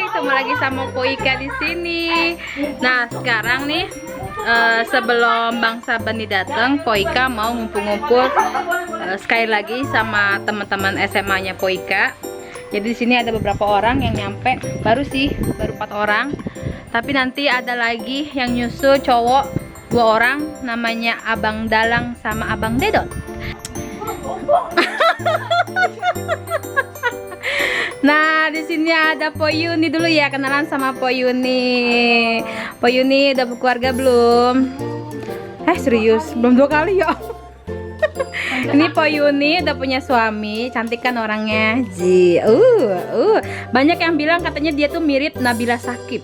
ketemu lagi sama Po Ika di sini. Nah, sekarang nih sebelum Bang Sabeni datang, Po Ika mau ngumpul-ngumpul sekali lagi sama teman-teman SMA-nya Po Ika. Jadi di sini ada beberapa orang yang nyampe, baru 4 orang. Tapi nanti ada lagi yang nyusul cowok 2 orang, namanya Abang Dalang sama Abang Dedot. Nah, di sini ada Po Yuni dulu ya, kenalan sama Po Yuni. Po Yuni udah berkeluarga belum? Serius, belum 2 kali ya. Ini Po Yuni udah punya suami, cantik kan orangnya. Banyak yang bilang katanya dia tuh mirip Nabila Shakib.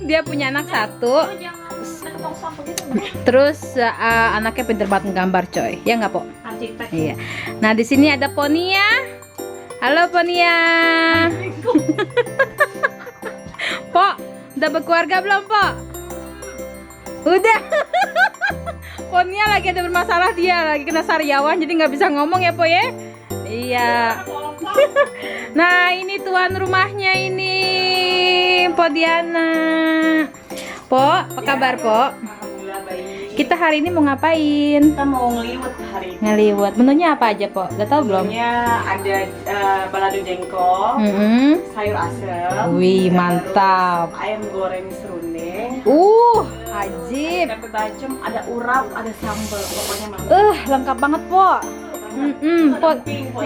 Dia punya anak 1. Terus anaknya pinter banget nggambar coy. Ya nggak, Po? Iya. Nah, di sini ada Ponia. Halo Ponia. Po, udah berkeluarga belum, Po? Udah. Ponia lagi ada bermasalah, dia lagi kena sariawan jadi nggak bisa ngomong ya, Po ya? Iya. Nah, ini tuan rumahnya ini, Po Diana. Po, apa kabar, Po? Kita hari ini mau ngapain? Kita mau ngeliwet hari ini. Ngeliwet. Menunya apa aja, Po? Udah tahu belum? Menunya ada balado jengkol, sayur asem, Wih, mantap. ayam goreng serundeng, Ajib. tempe bacem, ada urap, ada sambal, pokoknya mantap. Lengkap banget, Po. Po,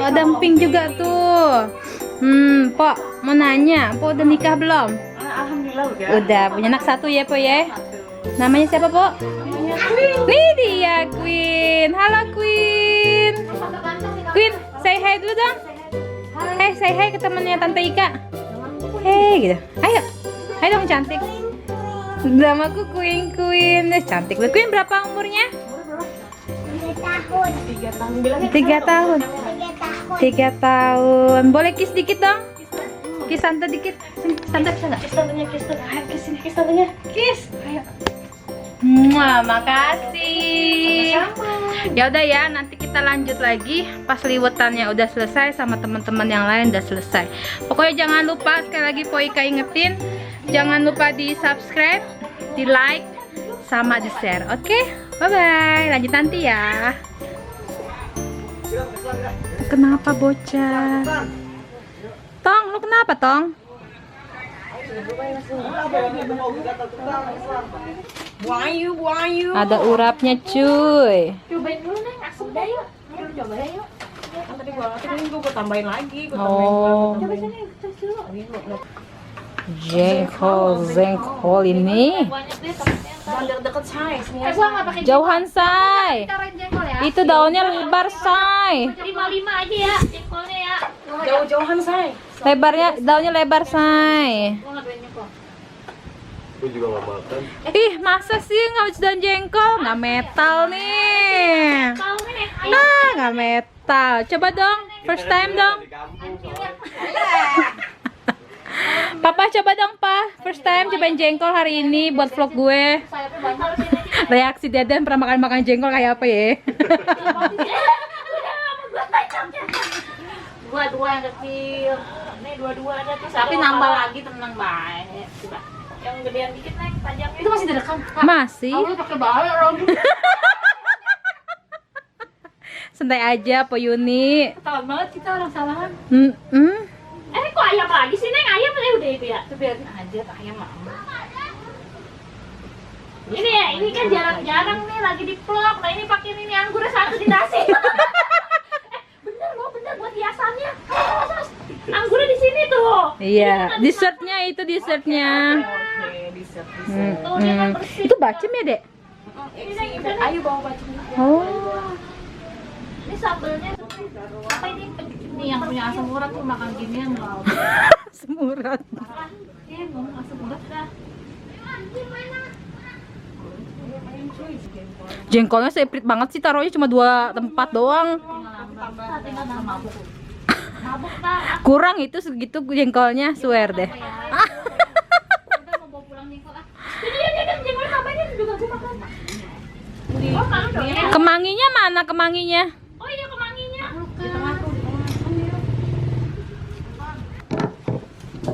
ada emping juga tuh. Po, mau nanya, Po udah nikah belum? Alhamdulillah udah. Udah, punya anak 1 ya, Po ya? Namanya siapa, Po? Nih dia Queen. Halo Queen. Queen, say hi dulu dong. Say hi ke temennya Tante Ika. Gitu. Ayo. Ayo dong cantik. Namaku Queen. Cantik. Queen berapa umurnya? 3 tahun. 3 tahun. Boleh kiss dikit dong? Kiss Tante dikit. Sini, Tante bisa nggak? Kiss tantenya, kiss tantenya. Ayo, kiss sini, kiss tantenya. Kiss. Ayo. Makasih. Ya udah ya, nanti kita lanjut lagi pas liwetannya udah selesai sama teman-teman yang lain udah selesai. Pokoknya jangan lupa, sekali lagi Po Ika ingetin, jangan lupa di subscribe, di like, sama di share. Oke, bye bye. Lanjut nanti ya. Kenapa bocah? Tong, lu kenapa Tong? Buang ayu. Ada urapnya cuy. Cobain dulu nih, asem dah yuk. Coba ya yuk. Tadi gua tambahin lagi, Coba sini, tes dulu. Jengkol ini. Jangan deket say, Jauhan say. Itu daunnya lebar say. 55 aja ya jengkolnya ya. jauh-jauhan say. Daunnya lebar say. Gua nggak doain jengkol. Gue juga gak makan. Ih, masa sih nggak bisa daun jengkol? Nggak metal nih. Kau nih, ayo. Nggak metal. Coba dong, first time dong. Papa coba dong, Pa. First time cobain jengkol hari ini buat vlog gue. Sayapnya banyak sini. Reaksi Deden pernah makan jengkol kayak apa ya? Dua yang kecil. Nih dua ada tuh. Tapi nambah lagi tenang baik. Coba. Yang gedean dikit naik panjangnya. Itu masih direkam. Masih. Kamu pakai bahaya orang. Santai aja, Po Yuni. Ketahuan banget kita orang salahan. Kok ayam lagi sih, Neng? Ayam udah itu ya. Tuh biarin aja ayam mama. Ini ya, ini kan jarang-jarang nih lagi di vlog. Nah, ini pakai ini anggurnya 1 di nasi. Bener buat hiasannya. Anggurnya di sini tuh. Iya, dessertnya. Oke, bisa. Tuh, dia kan bersih. Itu bacem ya, Dek? Ayo bawa bacem. Oh. Ini sambelnya apa ini? Nih yang punya asam urat tuh makan ginian loh. Semurat. Iya, mau asam urat dah. Jengkolnya seprit banget sih, taruhnya cuma 2 tempat doang. Tinggal mabuk. Mabuk tak? Kurang itu segitu jengkolnya, swear deh. Udah mau bawa pulang jengkol ah. Jadi dia jengkol namanya juga gue makan. Oh, malu dong ya. Kemanginya mana kemanginya? Oh iya kemanginya.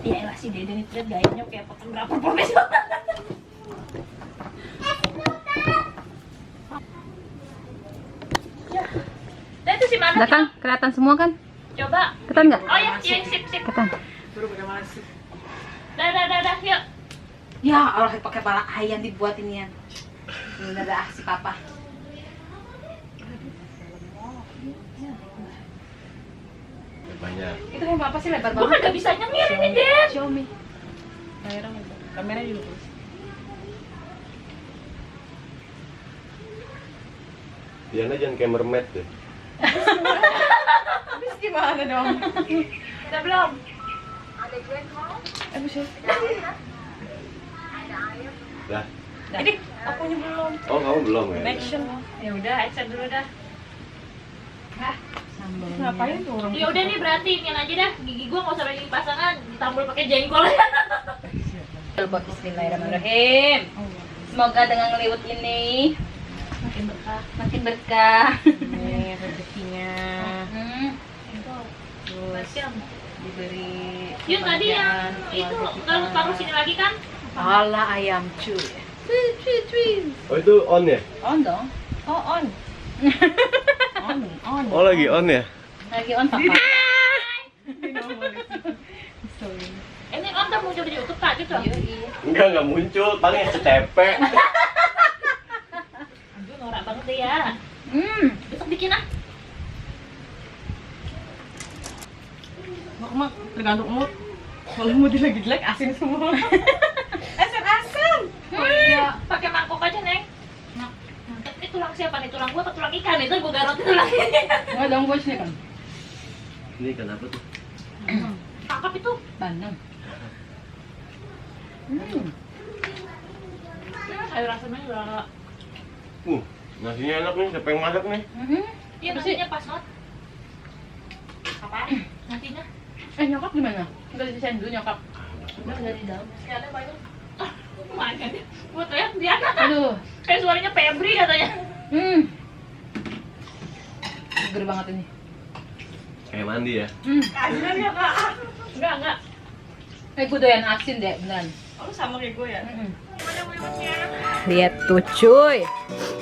Ya elah si Deden itu liat gayanya kayak fotografer profesional. Ya. Dan itu si mana? Udah kan? Kelihatan semua kan? Coba. Kelihatan nggak? Oh ya, iya sip. Kelihatan. Dah, yuk. Ya Allah, pakai pala ayam dibuat ini ya. Bener dah si papa. Banyak. Itu yang apa sih lebar Gua banget? kagak bisa nyengir ini, Den. Xiaomi. Kamera dulu. Diana jangan kayak mermaid deh. Habis gimana dong? Udah belum? Dah. Ini akunya belum. Oh kamu belum ya? Action. Ya udah, action dulu dah. Ngapain tuh orang? Ya udah nih berarti ini aja dah. Gigi gua nggak usah lagi pasangan, ditambal pakai jengkol. Bismillahirrahmanirrahim. Semoga dengan ngeliwut ini Makin berkah. makin berkah. Nih rezekinya. Macam. Diberi Yun tadi yang itu nggak lu taruh sini lagi kan? pala ayam cuy. Oh itu on ya? On dong. Oh on. On. Oh lagi on ya? Lagi on papa. Ini kan tak muncul di YouTube tadi tuh. Enggak muncul, paling SCTP. Aduh norak banget deh ya. Besok bikin ah. Mak tergantung mood. Kalau mood lagi jelek asin semua. Asam. Oh iya, pakai mangkok aja neng. Ini tulang siapa nih? Tulang gua atau tulang ikan? Itu gua garot tulangnya. Nggak dong bos nih kan. Ini kenapa tuh? Tangkap itu. Bandeng. Sayur asamnya juga. Nasinya enak nih, siapa yang masak nih? Iya nasinya pas banget. Apaan? Nantinya. Nyokap gimana? Udah didesain dulu nyokap. Udah di dalam. Sekalian banyak. Mana dia? Gua teriak dia. Aduh. Kayak suaranya Febri katanya. Seger banget ini. Kayak mandi ya? Asinan ya kak. Enggak. Gue doyan asin deh, beneran. Oh lu sama kayak gue ya? Lihat tuh cuy.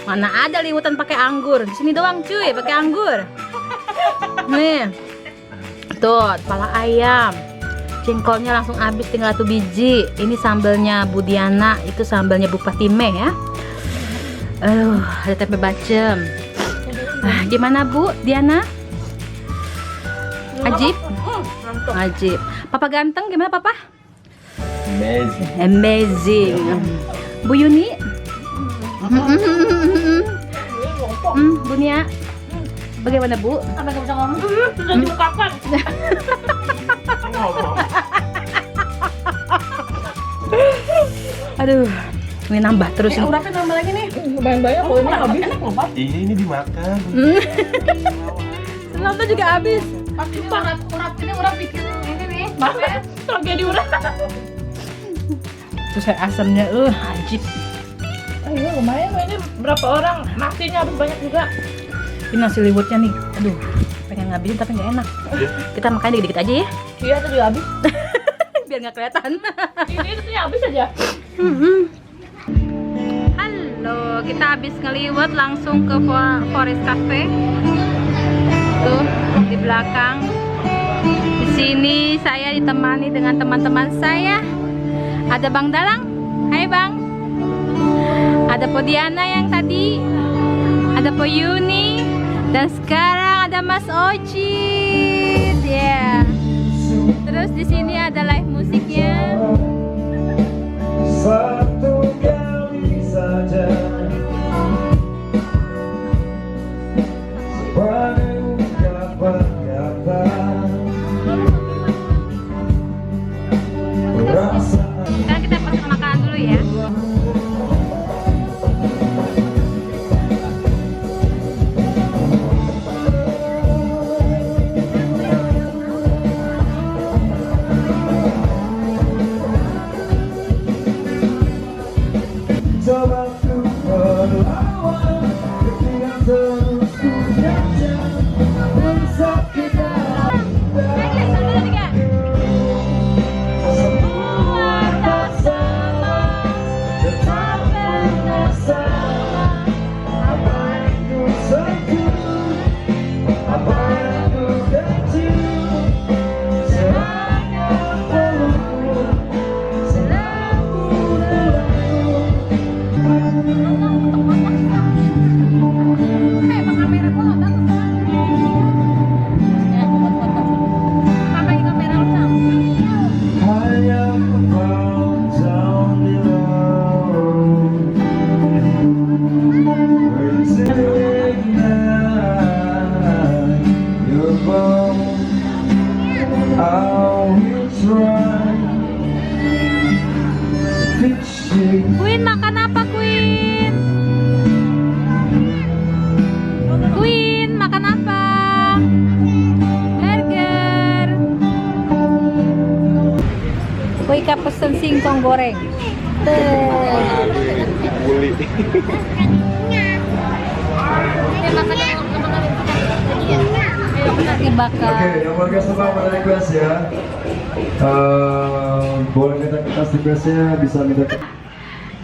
Mana ada liwutan pakai anggur. Di sini doang cuy, pakai anggur. Nih. Tuh, kepala ayam. Jengkolnya langsung habis, tinggal 1 biji. Ini sambelnya Bu Diana, itu sambelnya Bu Fatime ya. Ada tempe bacem. Gimana Bu Diana? Ajib? Ajib. Papa ganteng gimana papa? Amazing. Amazing. Bu Yuni? Bu Nia? Bagaimana Bu? Sampai nggak bisa ngomong. Sudah diungkapkan. Aduh, ini nambah terus nih. Urapnya tambah lagi nih. Banyak kalau ini habis. Enak loh pak. Ini dimakan. Nonton juga habis. Urap bikin ini nih. Makan. Tragedi urat. Terus asamnya, ajib. Iya lumayan loh ini berapa orang nasinya habis banyak juga. Ini nasi liwutnya nih, aduh, pengen ngabisin tapi nggak enak. Kita makan dikit-dikit aja ya, Iya itu juga habis. biar nggak kelihatan. Ini itu habis aja. Halo, kita habis ngeliwat langsung ke Forest Cafe. Tuh di belakang. Di sini saya ditemani dengan teman-teman saya. Ada Bang Dalang, hai Bang. Ada Po Diana yang tadi, ada Po Yuni, dan sekarang ada Mas Ojit. Ya. Terus di sini ada live musiknya. Satu kali saja sebagai ungkapan kata rasa. Sekarang kita pesan makanan dulu ya. Poika pesen singkong goreng. Buli. Dibakar. Oke, yang warga Sabang pada request ya. Boleh minta kertas requestnya, bisa minta.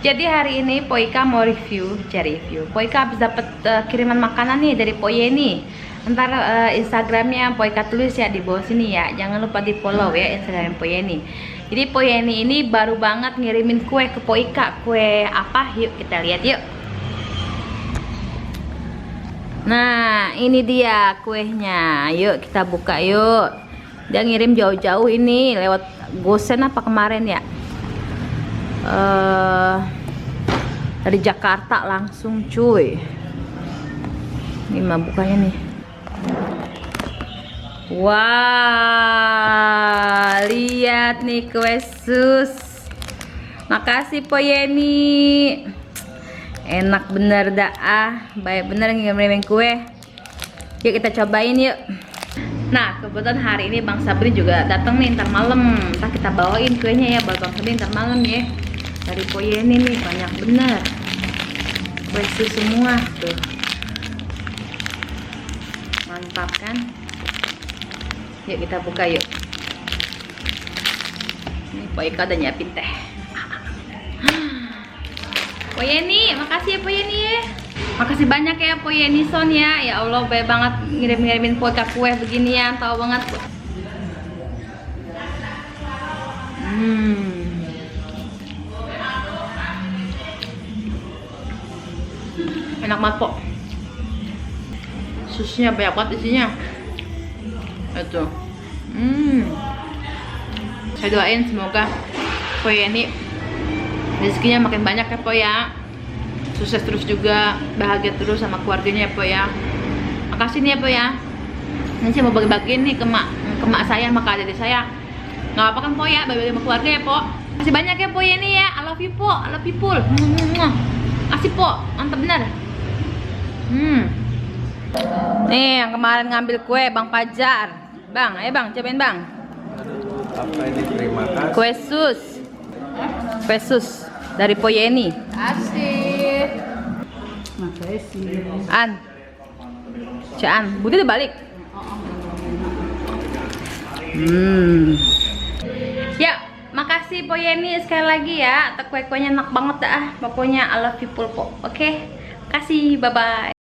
Jadi hari ini Poika mau review. Poika habis dapat kiriman makanan nih dari Poyeni. Ntar Instagramnya Poika tulis ya di bawah sini ya. Jangan lupa di follow ya Instagram Poyeni. Jadi Poyeni ini baru banget ngirimin kue ke Poika. Kue apa? Yuk kita lihat yuk. Nah ini dia kuenya. Yuk kita buka yuk. Dia ngirim jauh-jauh ini lewat Gosen apa kemarin ya. Dari Jakarta langsung cuy. Ini mah bukanya nih. Wah, lihat nih kue sus. Makasih Poyeni. Enak bener dah baik bener ngirimin kue. Yuk kita cobain yuk. Nah kebetulan hari ini Bang Sabri juga datang nih ntar malam. Ntar kita bawain kuenya ya buat Bang Sabri ntar malam ya. Dari Poyeni nih banyak bener kue sus semua tuh. Mantap kan. Yuk kita buka yuk. Ini Poika udah nyiapin teh. Poyeni, makasih ya Poyeni ya. Makasih banyak ya Poyeni Son ya. Ya Allah baik banget ngirim-ngirimin Poika kue beginian, tahu banget. Enak banget kok. Susnya banyak banget isinya. Itu. Saya doain semoga Poyeni rezekinya makin banyak ya Po ya. Sukses terus juga, bahagia terus sama keluarganya ya Po ya. Makasih nih ya Po ya. Ini saya mau bagi-bagiin nih ke mak saya sama ke adik saya. Nggak apa kan Po ya, bagi-bagi sama keluarga ya Po. Makasih banyak ya Po ya nih ya. I love you Po, I love you Pul. Makasih Po, mantap bener. Nih yang kemarin ngambil kue Bang Fajar. Bang, ayo Bang, cobain Bang. Apa ini terima kasih. Kue sus dari Poyeni. Asik. Makasih. An, Caan, Budi udah balik. Ya, makasih Poyeni sekali lagi ya. Kue-kuenya enak banget dah. Pokoknya I love you Pul Po. Oke, kasih, bye bye.